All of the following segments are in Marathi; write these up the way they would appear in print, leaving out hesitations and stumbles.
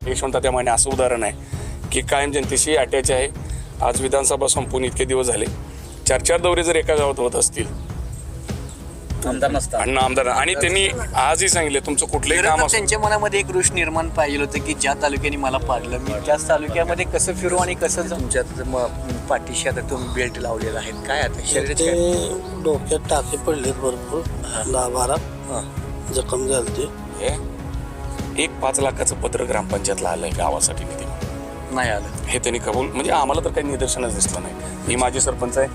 यशवंत माने असं उदाहरण आहे की कायम जनतेशी अटॅच आहे. आज विधानसभा संपून इतके दिवस झाले, 4-4 दौरे जर एका गावात होत असतील आमदार नसता आमदार, आणि त्यांनी आजही सांगितले तुमचं कुठलंही काम असो, त्यांच्या मनामध्ये एक रोष निर्माण पाहिजे होतं की ज्या तालुक्याने मला पाडलं मी त्याच तालुक्यामध्ये कसं फिरू आणि कसं तुमच्यात पाठीशी आता तुम्ही बेल्ट लावलेला आहे. काय आता शरीरात काय? ते डोक्यात टाके पडलेत भरपूर, 10-12 जखम झालते. हे एक 5 लाखाचं पत्र ग्रामपंचायतला आलंय गावासाठी निधी नाही आलं हे त्यांनी कबूल, म्हणजे आम्हाला तर काही निदर्शनच दिसलं नाही. मी माजी सरपंच आहे,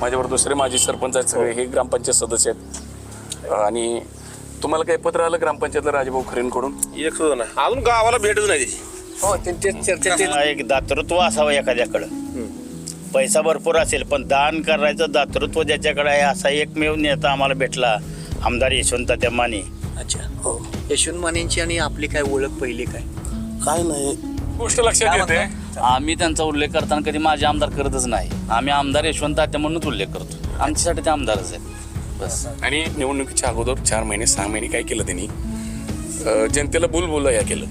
माझ्यावर दुसरे माजी सरपंच आहेत, सगळे हे ग्रामपंचायत सदस्य आहेत. आणि तुम्हाला काही पत्र आलं ग्रामपंचायतला राजभाऊ खरेंकडून? एक सुद्धा नाही, अजून गावाला भेटच नाही त्याची. हो त्यांच्या चर्चेत एक दातृत्व असावं एखाद्याकडं. पैसा भरपूर असेल पण दान करायचं दातृत्व ज्याच्याकडे आहे असा एकमेव नेता आम्हाला भेटला, आमदार यशवंत माने. अच्छा हो. यशवंत मानेंची आणि आपली काय ओळख पहिली काय नाही, गोष्ट लक्षात येते. आम्ही त्यांचा उल्लेख करताना कधी माझे आमदार करतच नाही. आम्ही आमदार यशवंत तात्या म्हणूनच उल्लेख करतो. आमच्यासाठी ते आमदारच आहेत बस. आणि निवडणुकीच्या अगोदर 4 महिने 6 महिने काय केलं त्यांनी, जनतेला बोलबोल या केलं.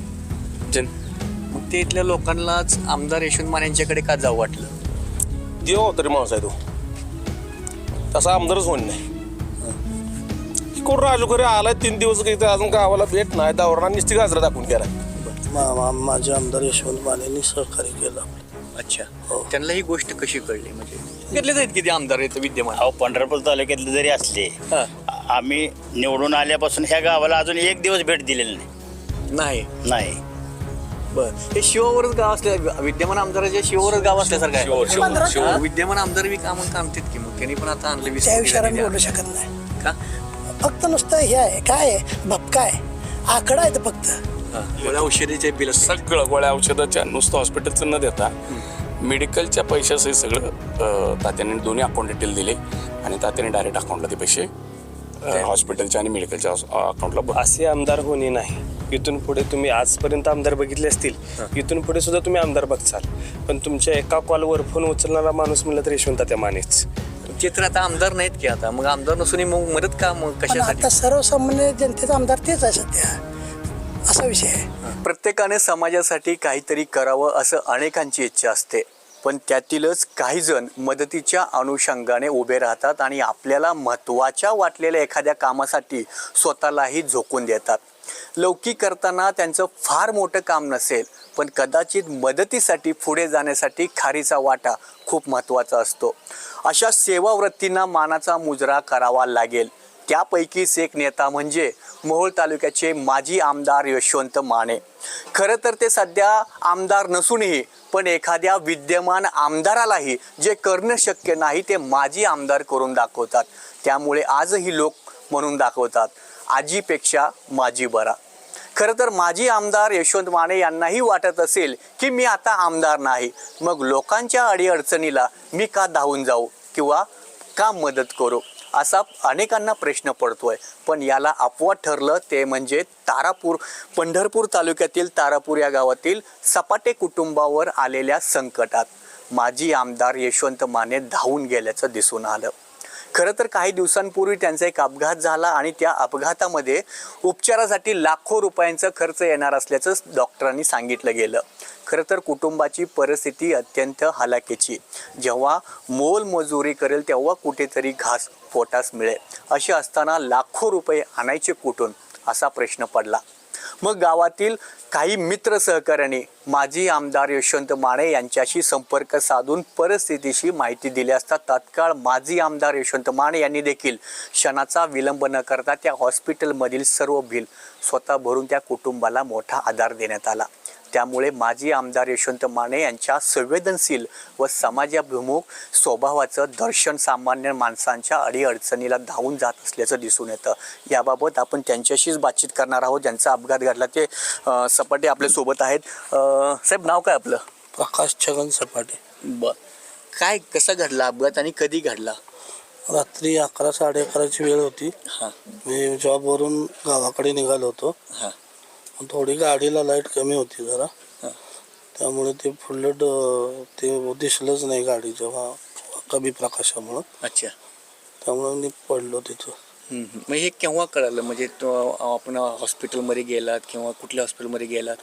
मग ते इथल्या लोकांनाच आमदार यशवंत मानेंच्याकडे का जाऊ वाटलं? देव तरी माणूस आहे तो, तसा आमदारच होणे नाही. कोण राजू खरे आलाय 3 दिवस काही अजून गावाला भेट नाही, दावरा निश्चित गाजरा दाखवून केला. माझे आमदार यशवंत मानेंनी सहकार्य केलं. अच्छा त्यांना ही गोष्ट कशी कळली? म्हणजे घेतले जाईल किती आमदार आहेत विद्यमान? अहो पंढरपूर तालुक्यातले जरी असले, आम्ही निवडून आल्यापासून ह्या गावाला अजून एक दिवस भेट दिलेली नाही. नाही. बर हे शिवावरच गाव असल्या विद्यमान आमदाराच्या शिवावरच गाव असल्यासारखं आहे. विद्यमान आमदार बी कामं थांबतात की मग त्यांनी पण आता आणलं 20 त्या कोटी विषयाला निधी बोलू आणला. शकत नाही. का? फक्त नुसतं हे आहे, काय आहे, भपका आहे, आकडा आहे तर फक्त. गोळ्या औषधीचे बिल सगळं गोळ्या औषधाच्या नुसतं हॉस्पिटलचं न देता मेडिकलच्या पैशासही सगळं तात्याने दोन्ही अकाउंट डिटेल दिले आणि तात्याने डायरेक्ट अकाउंटला ते पैसे हॉस्पिटलच्या आणि मेडिकलच्या अकाउंटला. असे आमदार होणे नाही. इथून पुढे तुम्ही आजपर्यंत आमदार बघितले असतील, इथून पुढे सुद्धा तुम्ही आमदार बघचाल, पण तुमच्या एका कॉलवर फोन उचलणारा माणूस म्हणलं तर यशवंत मानेच. ते तर आता आमदार नाहीत की आता, मग आमदार नसून मग मदत का मग पण कशासाठी? आता सर्वसामान्य जनतेचा आमदार तेच आहे सध्या, असा विषय आहे. प्रत्येकाने समाजासाठी काहीतरी करावं असं अनेकांची इच्छा असते, पण त्यातीलच काही जण मदतीच्या अनुषंगाने उभे राहतात आणि आपल्याला महत्त्वाच्या वाटलेल्या एखाद्या कामासाठी स्वतःलाही झोकून देतात. लौकिक करताना त्यांचं फार मोठं काम नसेल, पण कदाचित मदतीसाठी पुढे जाण्यासाठी खारीचा वाटा खूप महत्त्वाचा असतो. अशा सेवावृत्तींना मानाचा मुजरा करावा लागेल. त्यापैकीच एक नेता म्हणजे मोहोळ तालुक्याचे माजी आमदार यशवंत माने. खरं तर ते सध्या आमदार नसूनही पण एखाद्या विद्यमान आमदारालाही जे करणं शक्य नाही ते माजी आमदार करून दाखवतात. त्यामुळे आजही लोक म्हणून दाखवतात, आजीपेक्षा माजी बरा. खरं तर माजी आमदार यशवंत माने यांनाही वाटत असेल की मी आता आमदार नाही, मग लोकांच्या अडीअडचणीला मी का धावून जाऊ किंवा का मदत करू, असा अनेकांना प्रश्न पडतोय. पण याला अपवाद ठरलं ते म्हणजे पंढरपूर तालुक्यातील तारापूर या गावातील सपाटे कुटुंबावर आलेल्या संकटात माजी आमदार यशवंत माने धावून गेल्याचं दिसून आलं. खरं तर काही दिवसांपूर्वी त्यांचा एक अपघात झाला आणि त्या अपघातामध्ये उपचारासाठी लाखो रुपयांचा खर्च येणार असल्याचं डॉक्टरांनी सांगितलं गेलं. खरं तर कुटुंबाची परिस्थिती अत्यंत हलाखीची. जेव्हा मोलमजुरी करेल तेव्हा कुठेतरी घास पोटास मिळेल, असे असताना लाखो रुपये आणायचे कुठून असा प्रश्न पडला. मग गावातील काही मित्र सहकार्याने माजी आमदार यशवंत माने यांच्याशी संपर्क साधून परिस्थितीची माहिती दिली असता तात्काळ माजी आमदार यशवंत माने यांनी देखील क्षणाचा विलंब न करता त्या हॉस्पिटलमधील सर्व बिल स्वतः भरून त्या कुटुंबाला मोठा आधार देण्यात आला. त्यामुळे माजी आमदार यशवंत माने यांच्या संवेदनशील व समाजाभिमुख स्वभावाचं दर्शन सामान्य माणसांच्या अडीअडचणीला धावून जात असल्याचं दिसून येतं. याबाबत आपण त्यांच्याशीच बातचीत करणार आहोत. ज्यांचा अपघात घडला ते सपाटे आपल्या सोबत आहेत. साहेब नाव काय आपलं? प्रकाश छगन सपाटे. काय कसा घडला अपघात आणि कधी घडला? रात्री 11-11:30ची वेळ होती. मी जॉबवरून गावाकडे निघालो होतो. थोडी गाडीला लाईट कमी होती जरा, त्यामुळे ते फुल्लड ते दिसलंच नाही गाडी जेव्हा कमी प्रकाशामुळं. अच्छा. त्यामुळे मी पडलो तिथं. मग हे केव्हा कळालं, म्हणजे आपण हॉस्पिटलमध्ये गेलात किंवा कुठल्या हॉस्पिटलमध्ये गेलात,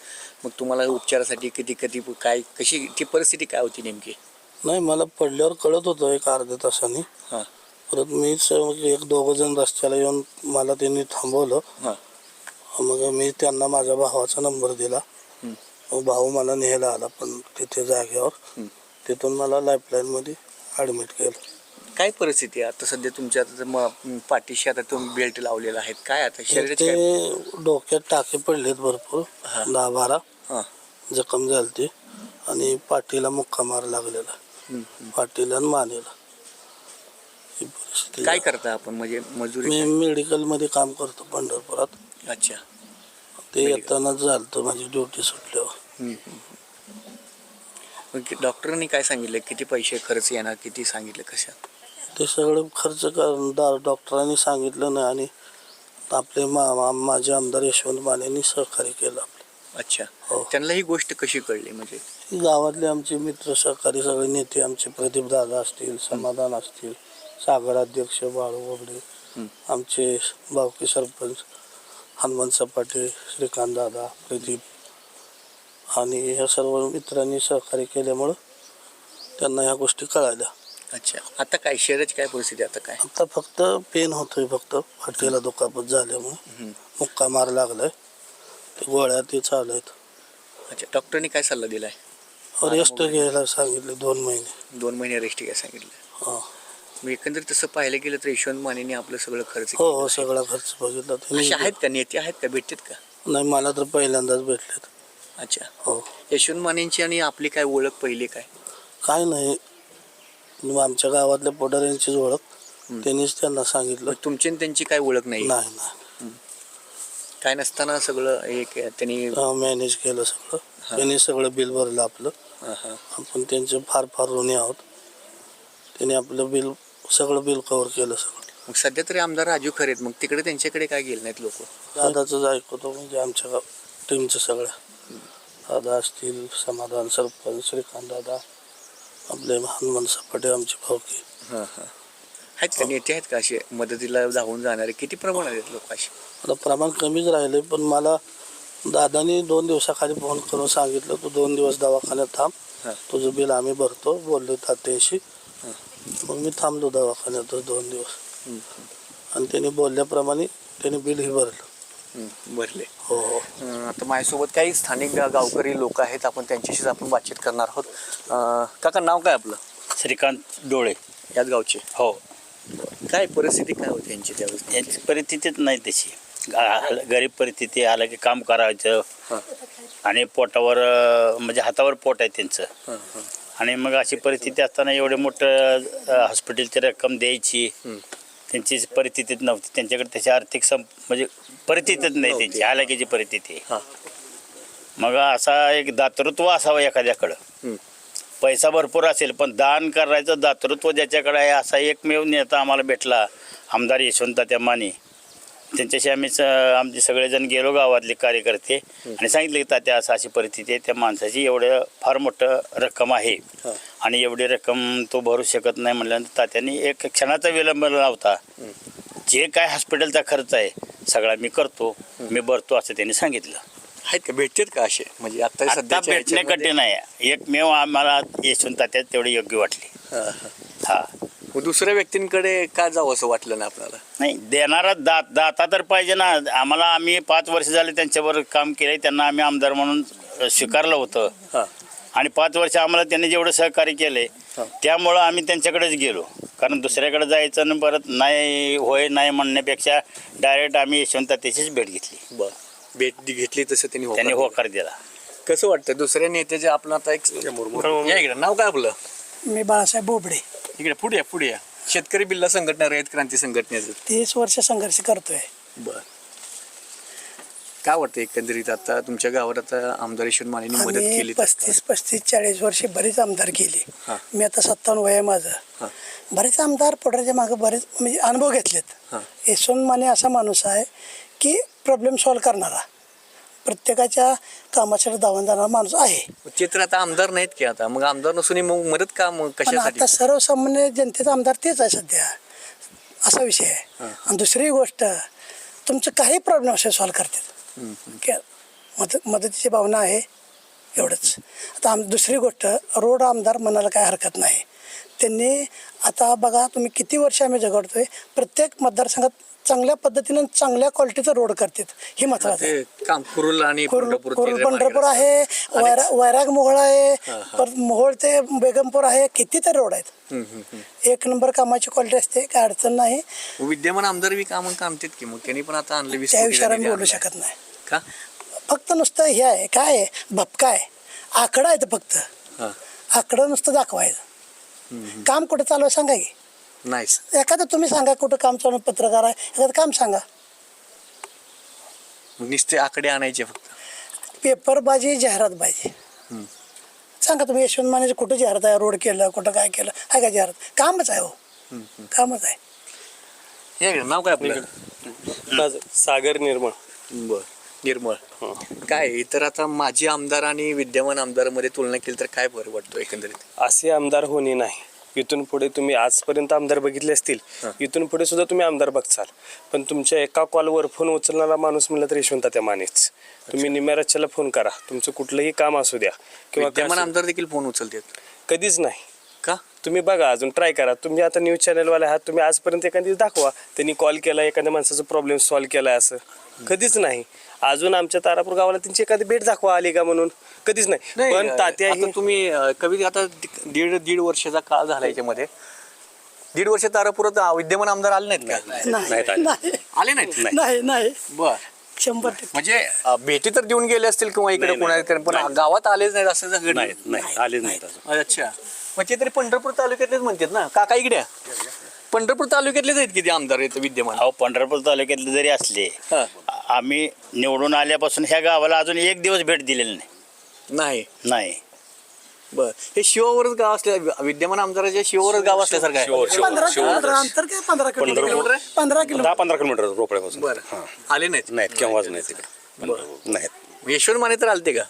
मग तुम्हाला उपचारासाठी किती कधी काय कशी ती परिस्थिती काय होती नेमकी? नाही, मला पडल्यावर कळत होतं एक अर्ध्या तासाने. हां परत मीच एक दोघं जण रस्त्याला येऊन मला त्यांनी थांबवलं. हां मग मी त्यांना माझ्या भावाचा नंबर दिला. मग भाऊ मला न्यायला आला पण तिथे जागेवर. तिथून मला लाईफलाईनमध्ये ॲडमिट केलं. काय परिस्थिती आहे आता सध्या तुमच्या आता पाठीशी आता तुम्ही बेल्ट लावलेला आहे, काय आता शरीराची काय? ते डोक्यात टाके पडलेत भरपूर, 10-12 हां जखम झालती आणि पाठीला मुक्का मार लागलेला, पाठीला आणि मानेला. ही परिस्थिती काय आहे. करता आपण, म्हणजे मजुरी? मी मेडिकलमध्ये काम करतो पंढरपुरात. अच्छा. ते येतानाच झालं माझी ड्युटी सुटल्यावर. मग डॉक्टरांनी काय सांगितलं, किती पैसे खर्च येणार, किती सांगितलं, कशा? ते सगळं खर्च डॉक्टरांनी सांगितलं नाही आणि आपले माझे आमदार यशवंत मानेंनी सहकार्य केलं आपलं. अच्छा. हो. त्यांना ही गोष्ट कशी कळली, म्हणजे? गावातले आमचे मित्र सहकारी सगळे नेते आमचे, प्रदीप दादा असतील, समाधान असतील, सागर अध्यक्ष बाळू बोबडे, आमचे बावकी सरपंच हनुमंत सपाटे, श्रीकांत दादा, प्रदीप आणि ह्या सर्व मित्रांनी सहकार्य केल्यामुळं त्यांना ह्या गोष्टी कळाल्या. अच्छा. आता काय शरीराची काय परिस्थिती आता काय? आता फक्त पेन होतोय, फक्त फाटीला दुखापत झाल्यामुळे मुक्का मार लागलाय, ते गोळ्या ते चालू आहेत. अच्छा. डॉक्टरांनी काय सल्ला दिलाय? रेस्ट घ्यायला सांगितले 2 महिने. 2 महिने रेस्ट घ्या सांगितलं. हा. मग एकंदरीत तसं पाहायला गेलं तर यशवंत मानेंनी आपलं सगळं खर्च हो केलं. हो, सगळा खर्च बघितला असे त्यांनी. आहेत का, नेते आहेत का, भेटतात का? नाही, मला तर पहिल्यांदाच भेटलेत. अच्छा. हो. यशवंत मानेंची आणि आपली काय ओळख पहिली काय? काय नाही, मग आमच्या गावातल्या पोटाऱ्यांचीच ओळख, त्यांनीच त्यांना सांगितलं. मग तुमची आणि त्यांची काय ओळख नाही? नाही नाही, काय नसताना सगळं एक त्यांनी मॅनेज केलं सगळं. त्यांनी सगळं बिल भरलं आपलं. आपण त्यांचे फार फार ऋणी आहोत. त्यांनी आपलं बिल सगळं बिल कव्हर केलं सगळं. मग सध्या तरी आमदार राजू खरे आहेत, मग तिकडे त्यांच्याकडे काय गेले नाहीत लोक? दादाचंच ऐकतो, म्हणजे आमच्या टीमचं सगळ्या दादा असतील, समाधान सरपंच, श्रीकांत दादा, आपले हनुमंत सपाटे आमचे भावकी. आहेत का नेते आहेत का असे मदतीला धावून जाणारे? किती प्रमाणात आहेत लोक असे? आता प्रमाण कमीच राहिले, पण मला दादानी 2 दिवसाखाली फोन करून सांगितलं, तू 2 दिवस दवाखान्यात थांब, तुझं बिल आम्ही भरतो, बोललो तात्याशी. मग मी थांबलो दवाखान्यातच 2 दिवस आणि त्यांनी बोलल्याप्रमाणे त्यांनी बिलही भरलं. भरले. हो हो. आता माझ्यासोबत काही स्थानिक गावकरी लोक आहेत, आपण त्यांच्याशीच आपण बातचीत करणार आहोत. काका, नाव काय आपलं? श्रीकांत डोळे. याच गावचे? हो. काय परिस्थिती काय होती यांची त्यावेळेस? याची परिस्थितीच नाही तशी. गरीब परिस्थिती, आलं की काम करायचं आणि पोटावर म्हणजे हातावर पोट आहे त्यांचं. आणि मग अशी परिस्थिती असताना एवढे मोठं हॉस्पिटलची रक्कम द्यायची त्यांची परिस्थितीच नव्हती. त्यांच्याकडे त्याची आर्थिक म्हणजे परिस्थितीच नाही त्यांची, हालाकीची परिस्थिती. मग असा एक दातृत्व असावं एखाद्याकडं. पैसा भरपूर असेल पण दान करायचं दातृत्व ज्याच्याकडे आहे असा एकमेव नेता आम्हाला भेटला, आमदार यशवंत माने. त्यांच्याशी आमचे सगळेजण गेलो, गावातले कार्यकर्ते, आणि सांगितलं की तात्या असं अशी परिस्थिती आहे, त्या माणसाची एवढं फार मोठं रक्कम आहे आणि एवढी रक्कम तो भरू शकत नाही म्हटल्यानंतर तात्यांनी एक क्षणाचा विलंब लावता जे काय हॉस्पिटलचा खर्च आहे सगळा मी करतो, मी भरतो असं त्यांनी सांगितलं. आहेत का, भेटतात का असे? म्हणजे आता आता भेटणे कठीण आहे. एकमेव आम्हाला यशवंत तात्या तेवढी योग्य वाटली. हा. मग दुसऱ्या व्यक्तींकडे का जावं असं वाटलं ना आपल्याला? नाही, देणारा दाता तर पाहिजे ना आम्हाला. आम्ही 5 वर्ष झाले त्यांच्यावर काम केले, त्यांना आम्ही आमदार म्हणून स्वीकारलं होतं आणि 5 वर्ष आम्हाला त्यांनी जेवढं सहकार्य केले त्यामुळं आम्ही त्यांच्याकडेच गेलो. कारण दुसऱ्याकडे जायचं आणि परत नाही होय नाही म्हणण्यापेक्षा डायरेक्ट आम्ही यशवंत त्याचीच भेट घेतली. भेट घेतली तसं त्यांनी होकार दिला. कसं वाटतं दुसऱ्या नेत्याचे? आपण आता एक या इकडे, नाव काय आपलं? मी बाळासाहेब बोबडे. इकडे पुढे या. शेतकरी बिल्ला संघटना, रयत क्रांती संघटनेचं 30 वर्ष संघर्ष करतोय. बरं. काय वाटतं एकंदरीत आता तुमच्या गावात आता आमदार यशवंत मानेंनी मदत आम्ही केली? 35-40 वर्षे बरेच आमदार केले. मी आता 57 वय आहे माझं. बरेच आमदार पोटाच्या मागे बरेच म्हणजे अनुभव घेतलेत. यशवंत माने असा माणूस आहे की प्रॉब्लेम सॉल्व्ह करणारा, प्रत्येकाच्या कामासाठी धावून जाणारा माणूस आहे. ते तर आता आमदार नाहीत की आता, मग आमदार नसून मग मदत का, मग पण कशासाठी? आता सर्वसामान्य जनतेचा आमदार तेच आहे सध्या. असा विषय आहे. आणि दुसरी गोष्ट, तुमचं काही प्रॉब्लेम असेल सॉल्व्ह करतात. मदतीची भावना आहे एवढंच. आता दुसरी गोष्ट, रोड आमदार म्हणायला काय हरकत नाही. त्यांनी आता बघा, तुम्ही किती वर्ष आम्ही झगडतोय, प्रत्येक मतदारसंघात चांगल्या पद्धतीनं चांगल्या क्वालिटीचं रोड करतात. हे महत्वाचं आहे. काम कुरुल आणि पंढरपूर आहे, वैराग मोहोळ आहे, परत मोहोळ ते बेगमपूर आहे, कितीतरी रोड आहेत. एक नंबर कामाची क्वालिटी असते, काय अडचण नाही. विद्यमान आमदार बी कामतात की मग त्यांनी पण आता आणले 20 त्या कोटी विषयाला निधी बोलू आणलाय. शकत नाही. का? फक्त नुसतं हे आहे, काय आहे, भपका आहे, आकडा आहे. फक्त आकडं नुसतं दाखवायचं. काम कुठं चालू आहे सांगा की. नाहीच. एखादं तुम्ही सांगा कुठं काम चालू, पत्रकार आहे, एखादं काम सांगा. नुसते आकडे आणायचे फक्त. पेपरबाजी, जाहिरातबाजी. सांगा तुम्ही, यशवंत मानेचं कुठं जाहिरात आहे, रोड केलं, कुठं काय केलं आहे का जाहिरात? कामच आहे हो, कामच आहे. हे नाव काय आपलं? सागर निर्मळ. बर, निर्मळ. काय इतर आता माजी आमदार आणि विद्यमान आमदारामध्ये तुलना केली तर काय फरक वाटतो एकंदरीत? असे आमदार होणे नाही. इथून पुढे तुम्ही आजपर्यंत आमदार बघितले असतील, इथून पुढे सुद्धा तुम्ही आमदार बघचाल, पण तुमच्या एका कॉलवर फोन उचलणारा माणूस म्हणलं तर यशवंत त्या मानेच. तुम्ही निम्याराच्याला फोन करा, तुमचं कुठलंही काम असू द्या किंवा विद्यमान आमदार देखील फोन उचलतात? कधीच नाही. का? तुम्ही बघा, अजून ट्राय करा. तुम्ही आता न्यूज चॅनलवाले आहात, तुम्ही आजपर्यंत एखादी दाखवा त्यांनी कॉल केला, एखाद्या माणसाचा प्रॉब्लेम सॉल्व्ह केलाय, असं कधीच नाही. अजून आमच्या तारापूर गावाला त्यांची एखादी भेट दाखवा आली का म्हणून, कधीच नाही. पण तात्या आता तुम्ही कवी आता दीड वर्षाचा काळ झाला याच्यामध्ये, 1.5 वर्ष तारापुरात विद्यमान आमदार आले नाहीत का? नाही आले नाहीत. नाही नाही, बर. 100%. म्हणजे भेटी तर देऊन गेले असतील किंवा इकडे कोणाकडे, पण गावात आलेच नाहीत असं घडलं? नाही आलेच नाहीत अजून. अच्छा. म्हणजे तरी पंढरपूर तालुक्यातलेच म्हणतात ना काका इकडे? पंढरपूर तालुक्यातलेच आहेत किती आमदार आहेत विद्यमान? अहो, पंढरपूर तालुक्यातले जरी असले, आम्ही निवडून आल्यापासून ह्या गावाला अजून एक दिवस भेट दिलेली नाही. नाही. बर. हे शिवावरच गाव असल्या, विद्यमान आमदाराच्या शिवावरच गाव असल्यासारखं आहे. 15 किलोमीटर अंतर, काय 15 किलोमीटर? 15 किलोमीटर. 10-15 किलोमीटर रोपड्यापासून. बरं. आले नाहीत. नाहीत, केव्हाच नाही तिकडे. नाहीत. यशवंत माने तर आलते का?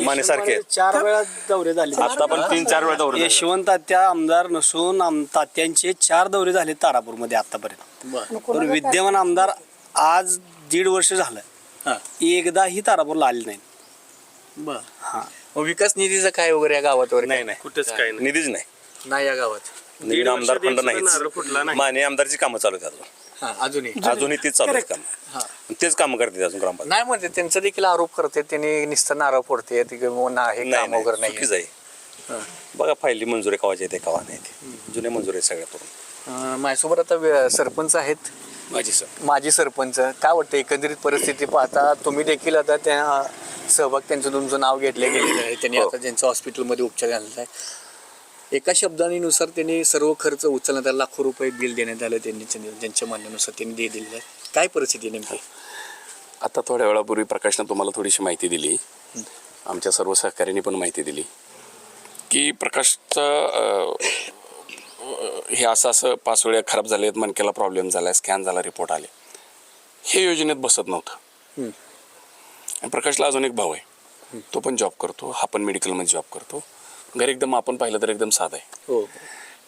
माने सारखे 4 वेळा दौरे झाले. आता पण 3-4 वेळा दौरे झाले. यशवंत तात्या आमदार नसून तात्यांचे 4 दौरे झाले तारापूरमध्ये आतापर्यंत. पण विद्यमान आमदार आज 1.5 वर्ष झालं, एकदाही तारापूरला आले नाहीत. बर. मग विकास निधीचं काय वगैरे या गावात वगैरे? नाही कुठंच काय नाही. निधीच नाही. नाही या गावात. नवीन आमदार फंड नाही. फुटला नाही. माने आमदारची कामं चालू आहेत अजूनही तीच चालू आहेत कामं. तेच कामं करते अजून ग्रामपंचायत. नाही म्हणते, त्यांचा देखील आरोप करते, त्यांनी नुसतं नारळ फोडते, हे काम वगैरे नाही. चुकीच आहे. बघा फायली मंजुरी कवाची येते कवा नाही ते जुन्या मंजुरी सगळ्या करून. माझ्यासोबत आता सरपंच आहेत, माजी सरपंच. काय वाटतं एकंदरीत परिस्थिती पाहता? तुम्ही देखील आता त्या सहभाग, त्यांचं तुमचं नाव घेतलं गेलेलं आहे, त्यांनी आता ज्यांचं हॉस्पिटलमध्ये उपचार घालत आहे, एका शब्दानुसार त्यांनी सर्व खर्च उचलण्यात आला, लाखो रुपये बिल देण्यात आलं, त्यांनी ज्यांच्या म्हणण्यानुसार त्यांनी दिलेलं आहे. काय परिस्थिती नेमकी? आता थोड्या वेळापूर्वी प्रकाशनं तुम्हाला थोडीशी माहिती दिली, आमच्या सर्व सहकार्यांनी पण माहिती दिली की प्रकाशचं हे असं 5 वेळा खराब झाले आहेत, मणक्याला प्रॉब्लेम झाला, स्कॅन झाला, रिपोर्ट आले, हे योजनेत बसत नव्हतं. आणि प्रकाशला अजून एक भाऊ आहे, तो पण जॉब करतो, हा पण मेडिकलमध्ये जॉब करतो. घर एकदम आपण पाहिलं तर एकदम साधं आहे.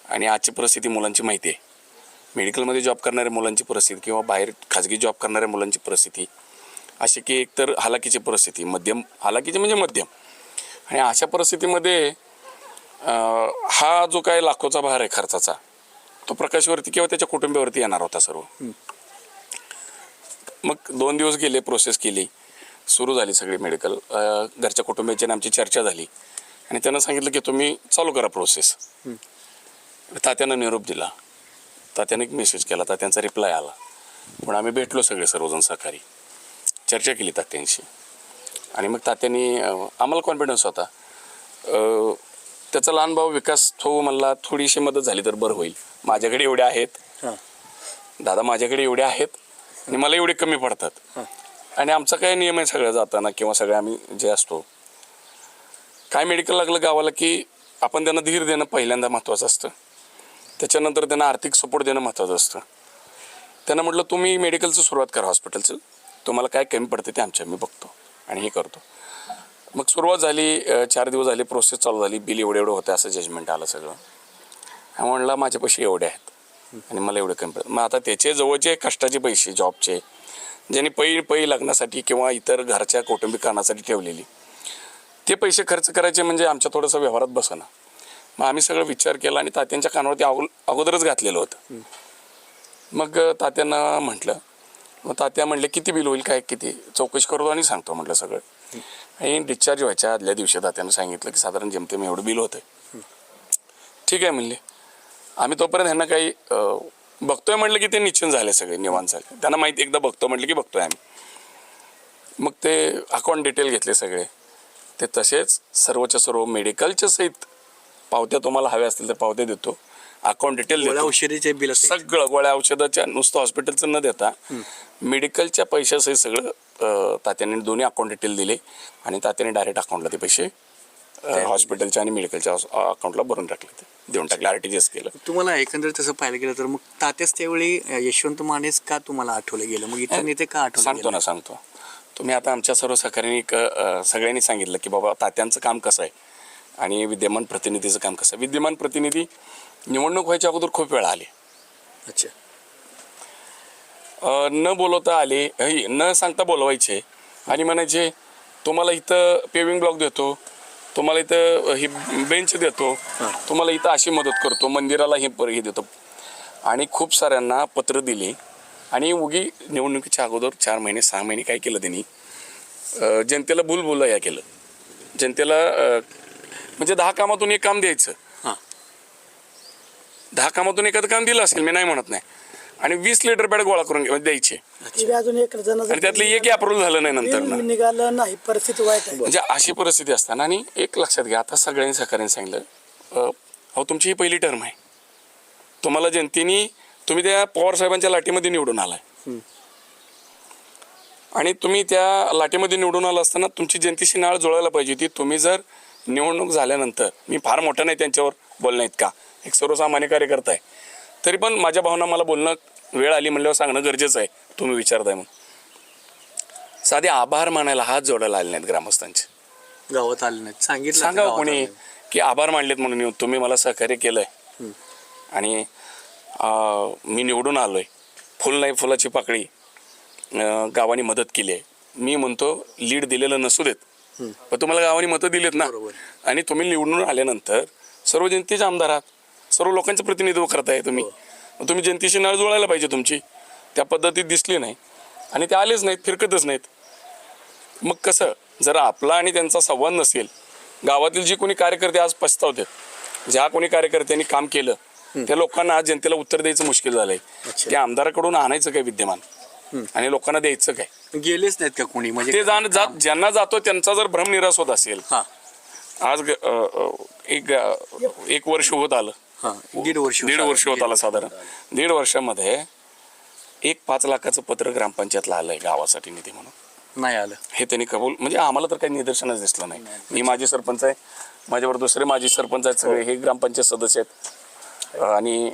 आणि आजची परिस्थिती मुलांची माहिती आहे. मेडिकलमध्ये जॉब करणाऱ्या मुलांची परिस्थिती किंवा बाहेर खाजगी जॉब करणाऱ्या मुलांची परिस्थिती अशी की एकतर हालाकीची परिस्थिती, मध्यम हालाकीची म्हणजे मध्यम. आणि अशा परिस्थितीमध्ये हा जो काय लाखोचा भार आहे खर्चाचा, तो प्रकाशवरती किंवा त्याच्या कुटुंबावरती येणार होता सर्व. मग 2 दिवस गेले, प्रोसेस केली, सुरू झाली सगळी मेडिकल. घरच्या कुटुंबाची आमची चर्चा झाली आणि त्यानं सांगितलं की तुम्ही चालू करा प्रोसेस. तात्यानं निरोप दिला, तात्याने एक मेसेज केला, तात्यांचा रिप्लाय आला. पण आम्ही भेटलो सगळे सर्वजण सहकारी, चर्चा केली तात्यांशी. आणि मग तात्यांनी आम्हाला कॉन्फिडन्स होता, त्याचा लहान भाऊ विकास थो म्हणला थोडीशी मदत झाली तर बरं होईल. माझ्याकडे एवढे आहेत दादा, माझ्याकडे एवढे आहेत आणि मला एवढे कमी पडतात. आणि आमचा काय नियम आहे सगळं जाताना किंवा सगळे आम्ही जे असतो, काय मेडिकल लागलं गावाला की आपण त्यांना धीर देणं पहिल्यांदा महत्त्वाचं असतं, त्याच्यानंतर त्यांना आर्थिक सपोर्ट देणं महत्त्वाचं असतं. त्यांना म्हटलं तुम्ही मेडिकलचं सुरुवात करा, हॉस्पिटलचं, तुम्हाला काय कमी पडते ते आम्ही बघतो आणि हे करतो. मग सुरुवात झाली, 4 दिवस झाले, प्रोसेस चालू झाली, बिल एवढं होतं असं जजमेंट आलं सगळं. हा म्हणला माझ्यापाशी एवढे आहेत, आणि मला एवढे कमी पडतात. मग आता त्याचे जवळचे कष्टाचे पैसे जॉबचे ज्यांनी पै लग्नासाठी किंवा इतर घरच्या कौटुंबिक कारणासाठी ठेवलेली ते पैसे खर्च करायचे म्हणजे आमच्या थोडंसं व्यवहारात बसना. मग आम्ही सगळं विचार केला आणि तात्यांच्या कानावरती अगोदरच घातलेलं होतं. मग तात्यांना म्हटलं, मग तात्या म्हणले किती बिल होईल काय किती चौकशी करतो आणि सांगतो म्हटलं सगळं. आणि डिस्चार्ज व्हायच्या आदल्या दिवशी तात्यानं सांगितलं की साधारण जेमतेम एवढं बिल होतं. ठीक आहे म्हणले. आम्ही तोपर्यंत ह्यांना काही बघतोय म्हटलं की ते निश्चिंत झाले सगळे निवांत झाले. त्यांना माहिती एकदा बघतो म्हटलं की बघतोय आम्ही. मग ते अकाउंट डिटेल घेतले सगळे. ते तसेच सर्वच्या सर्व मेडिकलच्या सहित पावत्या तुम्हाला हव्या असतील तर पावत्या देतो, अकाउंट डिटेल देतो, औषधीचे बिल सगळं गोळ्या औषधाच्या नुसतं हॉस्पिटलचं न देता मेडिकलच्या पैशासहित सगळं तात्यांनी दोन्ही अकाउंट डिटेल दिले आणि तात्यांनी डायरेक्ट अकाउंटला ते पैसे हॉस्पिटलच्या आणि मेडिकलच्या अकाउंटला भरून टाकले, ते देऊन टाकले, RTGS केलं. तुम्हाला एकंदरीत तसं पाहायला गेलं तर मग तात्याच त्यावेळी यशवंत मानेच का तुम्हाला आठवलं गेलं, मग इतर नेते का आठवलं सांगतो ना सांगतो. तुम्ही आता आमच्या सर्व सहकार्यांनी सगळ्यांनी सांगितलं की बाबा तात्यांचं काम कसं आहे आणि विद्यमान प्रतिनिधीचं काम कसं आहे. विद्यमान प्रतिनिधी निवडणूक व्हायच्या अगोदर खूप वेळा आले. अच्छा. न बोलवता आले, न सांगता बोलवायचे आणि म्हणायचे तुम्हाला इथं पेविंग ब्लॉक देतो, तुम्हाला इथं ही बेंच देतो, तुम्हाला इथं अशी मदत करतो, मंदिराला हे देतो. आणि खूप साऱ्यांना पत्र दिली आणि उगी निवडणुकीच्या अगोदर 4 महिने 6 महिने काय केलं त्यांनी, जनतेला भूलभुलैया केलं. जनतेला म्हणजे 10 कामातून एक काम द्यायचं. 10 कामातून एखादं काम दिलं असेल, मी नाही म्हणत नाही, आणि 20 लिटर बॅड गोळा करून द्यायचे अजून एक जण आणि त्यातलं एक अप्रूव्ह झालं नाही नंतर ना. निघालं नाही, परिस्थिती वाईट आहे. म्हणजे अशी परिस्थिती असताना. आणि एक लक्षात घ्या, आता सगळ्यांनी सहकार्याने सांगितलं अहो तुमची ही पहिली टर्म आहे, तुम्हाला जनतेने तुम्ही त्या पवार साहेबांच्या लाटेमध्ये निवडून आलाय आणि तुम्ही त्या लाटेमध्ये निवडून आला असताना तुमची जनतेशी नाळ जुळायला पाहिजे होती. तुम्ही जर निवडणूक झाल्यानंतर, मी फार मोठा नाही त्यांच्यावर बोलणं इतका, एक सर्वसामान्य कार्यकर्ता आहे, तरी पण माझ्या भावना मला बोलणं वेळ आली म्हणल्यावर सांगणं गरजेचं आहे. तुम्ही विचारताय म्हणून साधे आभार मानायला हात जोडायला आले नाहीत ग्रामस्थांचे. गावात आले नाहीत, सांगितलं सांगा गावात कोणी आले. की आभार मानलेत म्हणून येऊन तुम्ही मला सहकार्य केलंय आणि मी निवडून आलोय, फुल नाही फुलाची पाकळी गावाने मदत केली आहे. मी म्हणतो लीड दिलेलं नसू देत, पण तुम्हाला गावाने मतं दिलेत ना, आणि तुम्ही निवडून आल्यानंतर सर्व जनतेचे आमदार आहात, सर्व लोकांचं प्रतिनिधित्व करताय तुम्ही. तुम्ही जनतेशी नाळ जुळायला पाहिजे तुमची. त्या पद्धतीत दिसली नाही आणि ते आलेच नाहीत, फिरकतच नाहीत. मग कसं, जरा आपला आणि त्यांचा संवाद नसेल, गावातील जे कोणी कार्यकर्ते आज पछतावतात, ज्या कोणी कार्यकर्त्यांनी काम केलं त्या लोकांना आज जनतेला उत्तर द्यायचं मुश्किल झालंय. त्या आमदाराकडून आणायचं काय विद्यमान आणि लोकांना द्यायचं काय. गेलेच नाहीत का कोणी, म्हणजे ते ज्यांना जातो त्यांचा जर भ्रमनिरास होत असेल, आज एक वर्ष होत आलं, 1.5 वर्ष होत आलं साधारण. 1.5 वर्षामध्ये एक 5 लाखाचं पत्र ग्रामपंचायतला आलंय गावासाठी निधी म्हणून, नाही आलं. हे त्यांनी कबूल, म्हणजे आम्हाला तर काही निदर्शनच दिसलं नाही. मी माजी सरपंच आहे, माझ्यावर दुसरे माजी सरपंच आहेत, सगळे हे ग्रामपंचायत सदस्य आहेत. आणि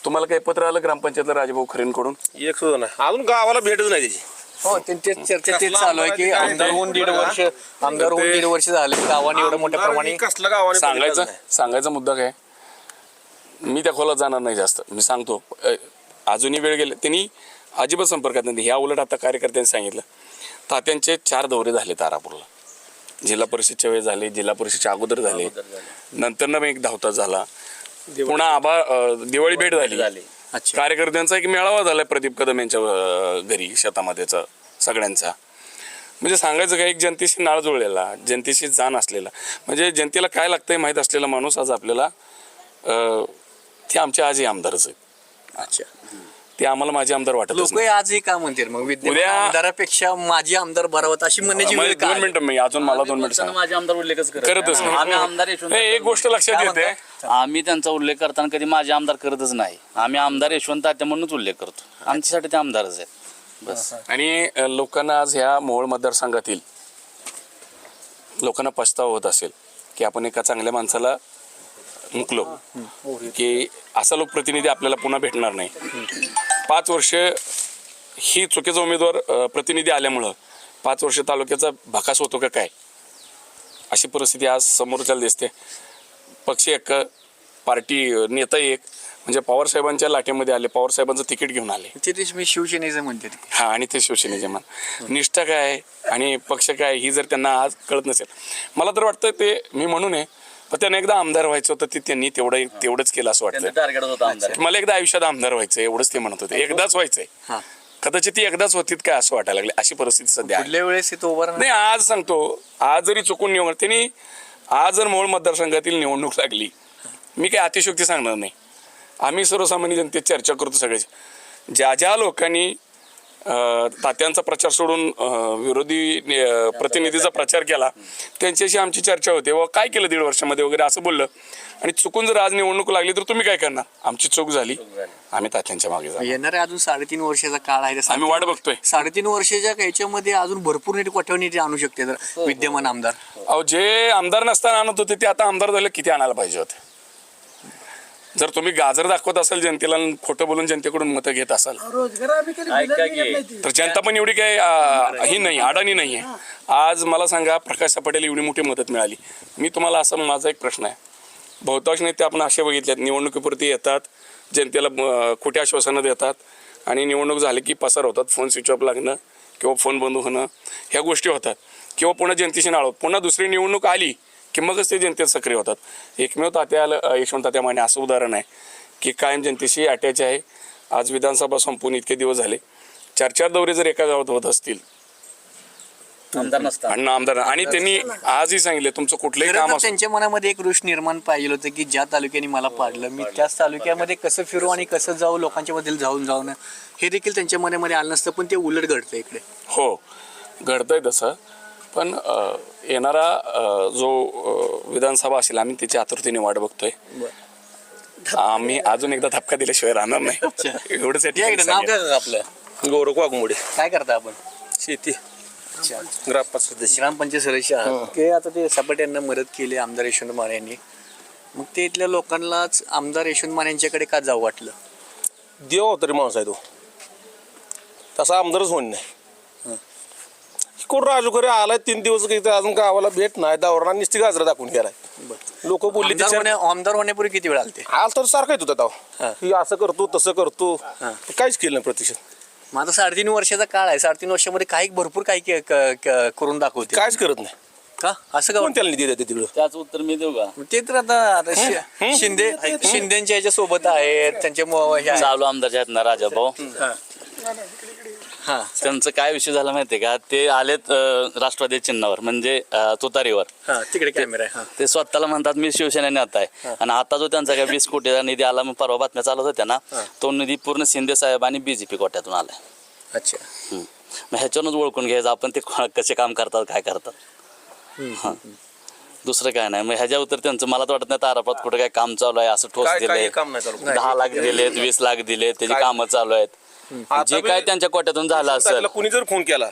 तुम्हाला काही पत्र आलं ग्रामपंचायतला राजभाऊ खरेंकडून? एक सुद्धा नाही, अजून गावाला भेटच नाही त्याची. हो, त्यांची चर्चा तेच चालू आहे की आमदार होऊन 1.5 वर्ष झाले, गावाने एवढं मोठ्या प्रमाणे कसलं गावाने सांगायचा मुद्दा काय, मी त्या खोलात जाणार नाही जास्त. मी सांगतो अजूनही वेळ गेले, त्यांनी अजिबात संपर्कात नाही. ह्या उलट आता कार्यकर्त्यांनी सांगितलं, तात्यांचे 4 दौरे झाले तारापूरला. जिल्हा परिषदच्या वेळेस झाले, जिल्हा परिषदच्या अगोदर झाले, नंतर ना एक धावता झाला, पुन्हा दिवाळी भेट झाली. कार्यकर्त्यांचा एक मेळावा झालाय प्रदीप कदम यांच्या घरी शेतामध्येचा सगळ्यांचा. म्हणजे सांगायचं काय, एक जनतेशी नाळ जुळलेला, जनतेशी जाण असलेला, म्हणजे जनतेला काय लागतंय माहीत असलेला माणूस आज आपल्याला ते आमचे आजही आमदारच आहेत. अच्छा, ते आम्हाला माझे आमदार वाटत लोक आजही का म्हणतील मग विद्यमान आमदारापेक्षा माझी आमदार बरावत अशी म्हणण्याची वेळ 2 मिनिटं मी अजून मला 2 मिनिटं सांगा. माझे आमदार उल्लेखच करतच नाही. आम्ही आमदार यशवंत नाही, एक गोष्ट लक्षात येते, आम्ही त्यांचा उल्लेख करताना कधी माझे आमदार करतच नाही. आम्ही आमदार यशवंत तात्या म्हणूनच उल्लेख करतो. आमच्यासाठी ते आमदारच आहेत बस. आणि लोकांना आज ह्या मोहोळ मतदारसंघातील लोकांना पछतावा होत असेल की आपण एका चांगल्या माणसाला मुकलो, की असा लोकप्रतिनिधी आपल्याला पुन्हा भेटणार नाही. 5 वर्ष ही चुकीचा उमेदवार प्रतिनिधी आल्यामुळं 5 वर्ष तालुक्याचा भकास होतो का काय, अशी परिस्थिती आज समोरच्याला दिसते. पक्ष एक, पार्टी नेता एक म्हणजे पवार साहेबांच्या लाटेमध्ये आले, पवार साहेबांचं तिकीट घेऊन आले. ते मी शिवसेनेचं म्हणते. हा, आणि ते शिवसेनेचे मान निष्ठा काय आणि पक्ष काय ही जर त्यांना आज कळत नसेल, मला तर वाटतं ते मी म्हणून आहे, पण त्यांना एकदा आमदार व्हायचं होतं, ते त्यांनी तेवढंच केलं असं वाटतं. टार्गेट होतं आमदार. मला एकदा आयुष्यात आमदार व्हायचं एवढंच ते म्हणत होते. एकदाच व्हायचंय, कदाचित ती एकदाच होतीत काय असं वाटायला लागले. अशी परिस्थिती सध्या आहे. पुढल्या वेळेस तो उभा नाही, आज सांगतो, आज जरी चुकून निवड त्यांनी आज जर मोहोळ मतदारसंघातील निवडणूक लागली, मी काही अतिशयोक्ती सांगणार नाही. आम्ही सर्वसामान्य जनतेत चर्चा करतो सगळे. ज्या लोकांनी तात्यांचा प्रचार सोडून विरोधी प्रतिनिधीचा प्रचार केला त्यांच्याशी आमची चर्चा होते, व काय केलं 1.5 वर्षामध्ये वगैरे असं बोललं. आणि चुकून जर आज निवडणूक लागली तर तुम्ही काय करणार? आमची चूक झाली, आम्ही तात्यांच्या मागे जाऊ. येणाऱ्या अजून 3.5 वर्षाचा काळ आहे. आम्ही वाट बघतोय. 3.5 वर्षाच्या याच्यामध्ये अजून भरपूर नीट कोट्यावधी आणू शकते जर विद्यमान आमदार. अहो, जे आमदार नसताना आणत होते ते आता आमदार झाले, किती आणायला पाहिजे होते? जर तुम्ही गाजर दाखवत असाल जनतेला, खोटं बोलून जनतेकडून मतं घेत असाल रोजगार आम्ही कधी दिलेला नाही. तर जनता पण एवढी काय ही नाही, अडाणी नाही आहे. आज मला सांगा, प्रकाश पटेल एवढी मोठी मदत मिळाली. मी तुम्हाला असं, माझा एक प्रश्न आहे, बहुतांश नेते आपण असे बघितलेत निवडणुकीपुरती येतात, जनतेला खोटी आश्वासनं देतात आणि निवडणूक झाली की पसार होतात, फोन स्विच ऑफ लागणं किंवा फोन बंद होणं ह्या गोष्टी होतात, किंवा पुन्हा जनतेशी नाळ होत. पुन्हा दुसरी निवडणूक आली की मगच ते जनतेत सक्रिय होतात. एकमेव तात्या यशवंत तात्या माने असं उदाहरण आहे की कायम जनतेशी अटॅच आहे. आज विधानसभा संपून इतके दिवस झाले, 4 दौरे जर एका गावात होत असतील आमदार नसताना आमदार, आणि त्यांनी आजही सांगितले तुमचं कुठलंही काम असो, त्यांच्या मनामध्ये एक रोष निर्माण पाहिजे होतं की ज्या तालुक्याने मला पाडलं मी त्याच तालुक्यामध्ये कसं फिरू आणि कसं जाऊ, लोकांच्या बद्दल जाऊन हे देखील त्यांच्या मनामध्ये आलं नसतं. पण ते उलट घडतं इकडे. हो, घडतंय तसं. पण येणारा जो विधानसभा असेल, आम्ही त्याची आतुरतेने वाट बघतोय. आम्ही अजून एकदा धपका दिल्याशिवाय राहणार नाही. एवढंच या ठिकाणी नाव सांगेन. काय आपलं? गौरव वाघमोडे, काय करता आपण? शेती, ग्रामपंचायत सदस्य. ग्रामपंचायत सदस्य आहात. ते आता ते सपाटे यांना मदत केली आमदार यशवंत माने यांनी, मग ते इथल्या लोकांनाच आमदार यशवंत माने यांच्याकडे का जाऊ वाटलं? देव तरी माणूस आहे तो, तसा आमदारच होणे नाही. कोण राजू खरे आलाय 3 दिवस अजून गावाला भेट नाही, दावरना निस्ती गाजरा दाखवून गेलाय. लोक बोलले आमदार होण्यापूर्वी किती वेळ आलते? आल तर सारखं येत होता तेव्हा, की असं करतो तसं करतो, काहीच केलं नाही प्रतिशत. मग आता 3.5 वर्षाचा काळ आहे. 3.5 वर्षामध्ये काही भरपूर काही करून दाखवते. काहीच करत नाही. का असं का? कोण त्याला निधी देते तिकडं? त्याच उत्तर मी देऊ का? ते तर आता शिंदेच्या याच्या सोबत आहेत त्यांचे चालू आमदारच्या आहेत ना राजाभाऊ, त्यांचं काय विषय झाला माहितीये का? ते आलेत राष्ट्रवादी चिन्हावर, म्हणजे तुतारीवर. तिकडे कॅमेरा आहे. ते स्वतःला म्हणतात मी शिवसेना नेता आहे, आणि आता जो त्यांचा काय 20 कोटीचा निधी आला, मग परवा बातम्या चालत होत्या ना, तो निधी पूर्ण शिंदे साहेब आणि BJP कोट्यातून आलाय. अच्छा. मग ह्याच्यावरूनच ओळखून घ्यायचं आपण ते कसे काम करतात, काय करतात. हां, दुसरं काय नाही. मग ह्याच्या उत्तर त्यांचं मला तर वाटत नाही तारापात कुठं काय काम चालू आहे असं ठोस दिले. काम नाही चालू. 10 लाख दिलेत, 20 लाख दिले, त्याची कामं चालू आहेत. जे काय त्यांच्या कोट्यातून झालं असेल. कुणी जर फोन केला,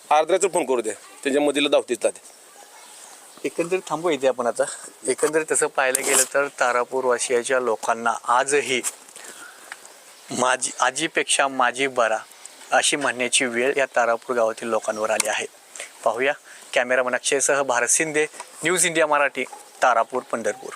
अर्ध्याचा फोन करू दे, त्याच्या मधीला धावतीच जाते. एकंदरीत थांबू इथे आपण आता. एकंदरीत तसं पाहायला गेलं तर तारापूर वासियाच्या लोकांना आजही माझी आजीपेक्षा माझी बरा अशी म्हणण्याची वेळ या तारापूर गावातील लोकांवर आली आहे. पाहूया. कॅमेरामन अक्षयसह भारत शिंदे, न्यूज इंडिया मराठी, तारापूर, पंढरपूर.